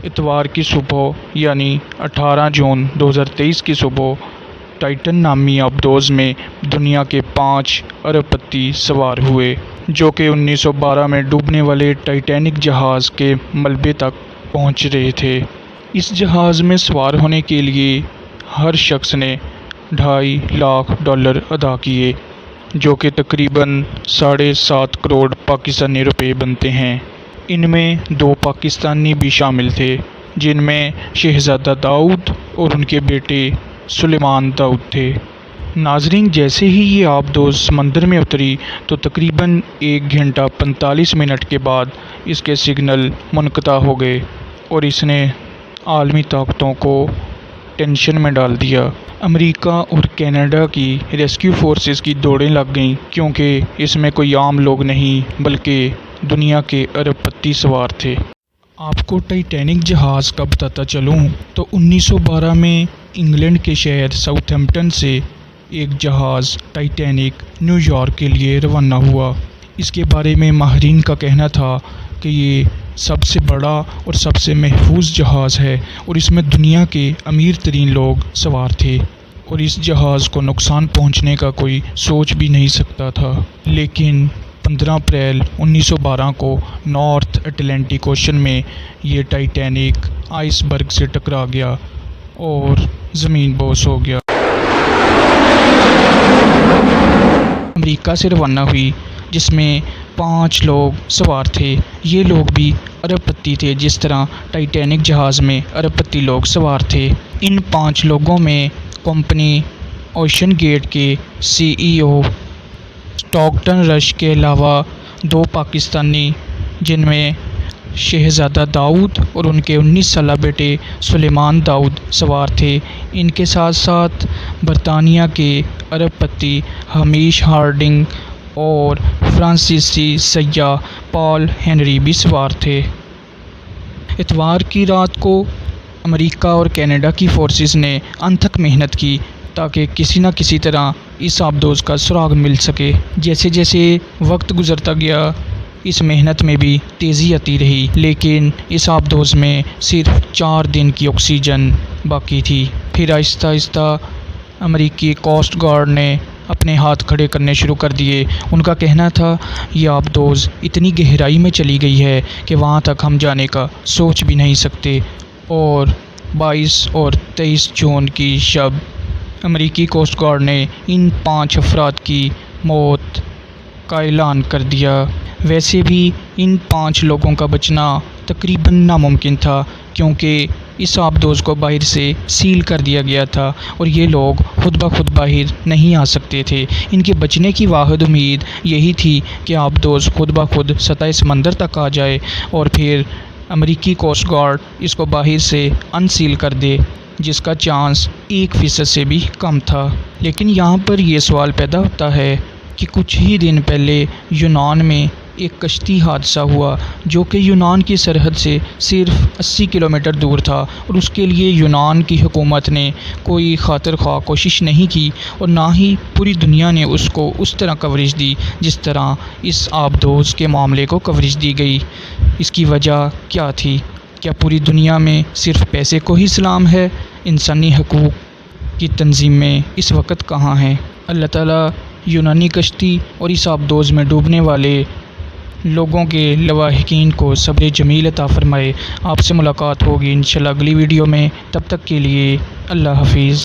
اتوار کی صبح یعنی 18 جون 2023 کی صبح ٹائٹن نامی آبدوز میں دنیا کے 5 ارب پتی سوار ہوئے، جو کہ 1912 میں ڈوبنے والے ٹائٹینک جہاز کے ملبے تک پہنچ رہے تھے۔ اس جہاز میں سوار ہونے کے لیے ہر شخص نے $2.5 لاکھ ادا کیے، جو کہ تقریباً 7.5 کروڑ پاکستانی روپے بنتے ہیں۔ ان میں 2 پاکستانی بھی شامل تھے، جن میں شہزادہ داؤد اور ان کے بیٹے سلیمان داؤد تھے۔ ناظرین، جیسے ہی یہ آبدوز سمندر میں اتری تو تقریباً 1 گھنٹہ 45 منٹ کے بعد اس کے سگنل منقطع ہو گئے اور اس نے عالمی طاقتوں کو ٹینشن میں ڈال دیا۔ امریکہ اور کینیڈا کی ریسکیو فورسز کی دوڑیں لگ گئیں، کیونکہ اس میں کوئی عام لوگ نہیں بلکہ دنیا کے ارب پتی سوار تھے۔ آپ کو ٹائٹینک جہاز کا بتاتا چلوں تو 1912 میں انگلینڈ کے شہر ساؤتھ ہیمپٹن سے ایک جہاز ٹائٹینک نیو یارک کے لیے روانہ ہوا۔ اس کے بارے میں ماہرین کا کہنا تھا کہ یہ سب سے بڑا اور سب سے محفوظ جہاز ہے اور اس میں دنیا کے امیر ترین لوگ سوار تھے اور اس جہاز کو نقصان پہنچنے کا کوئی سوچ بھی نہیں سکتا تھا۔ لیکن 15 اپریل 1912 کو نارتھ اٹلانٹک اوشن میں یہ ٹائٹینک آئس برگ سے ٹکرا گیا اور زمین بوس ہو گیا۔ امریکہ سے روانہ ہوئی، جس میں 5 لوگ سوار تھے۔ یہ لوگ بھی ارب پتی تھے، جس طرح ٹائٹینک جہاز میں ارب پتی لوگ سوار تھے۔ ان 5 لوگوں میں کمپنی اوشن گیٹ کے CEO اسٹاکٹن رش کے علاوہ 2 پاکستانی، جن میں شہزادہ داؤد اور ان کے 19 سالہ بیٹے سلیمان داؤد سوار تھے۔ ان کے ساتھ ساتھ برطانیہ کے ارب پتی ہمیش ہارڈنگ اور فرانسیسی سیاح پال ہنری بھی سوار تھے۔ اتوار کی رات کو امریکہ اور کینیڈا کی فورسز نے انتھک محنت کی تاکہ کسی نہ کسی طرح اس آبدوز کا سراغ مل سکے۔ جیسے جیسے وقت گزرتا گیا، اس محنت میں بھی تیزی آتی رہی، لیکن اس آبدوز میں صرف 4 دن کی آکسیجن باقی تھی۔ پھر آہستہ آہستہ امریکی کوسٹ گارڈ نے اپنے ہاتھ کھڑے کرنے شروع کر دیے۔ ان کا کہنا تھا یہ آبدوز اتنی گہرائی میں چلی گئی ہے کہ وہاں تک ہم جانے کا سوچ بھی نہیں سکتے، اور 22 اور 23 جون کی شب امریکی کوسٹ گارڈ نے ان 5 افراد کی موت کا اعلان کر دیا۔ ویسے بھی ان 5 لوگوں کا بچنا تقریباً ناممکن تھا، کیونکہ اس آبدوز کو باہر سے سیل کر دیا گیا تھا اور یہ لوگ خود بخود باہر نہیں آ سکتے تھے۔ ان کے بچنے کی واحد امید یہی تھی کہ آبدوز خود بخود سطح سمندر تک آ جائے اور پھر امریکی کوسٹ گارڈ اس کو باہر سے انسیل کر دے، جس کا چانس 1% سے بھی کم تھا۔ لیکن یہاں پر یہ سوال پیدا ہوتا ہے کہ کچھ ہی دن پہلے یونان میں ایک کشتی حادثہ ہوا، جو کہ یونان کی سرحد سے صرف 80 کلومیٹر دور تھا، اور اس کے لیے یونان کی حکومت نے کوئی خاطر خواہ کوشش نہیں کی اور نہ ہی پوری دنیا نے اس کو اس طرح کوریج دی جس طرح اس آبدوز کے معاملے کو کوریج دی گئی۔ اس کی وجہ کیا تھی؟ کیا پوری دنیا میں صرف پیسے کو ہی سلام ہے؟ انسانی حقوق کی تنظیمیں اس وقت کہاں ہیں؟ اللہ تعالیٰ یونانی کشتی اور اس آبدوز میں ڈوبنے والے لوگوں کے لواحقین کو صبر جمیل عطا فرمائے۔ آپ سے ملاقات ہوگی انشاءاللہ اگلی ویڈیو میں، تب تک کے لیے اللہ حافظ۔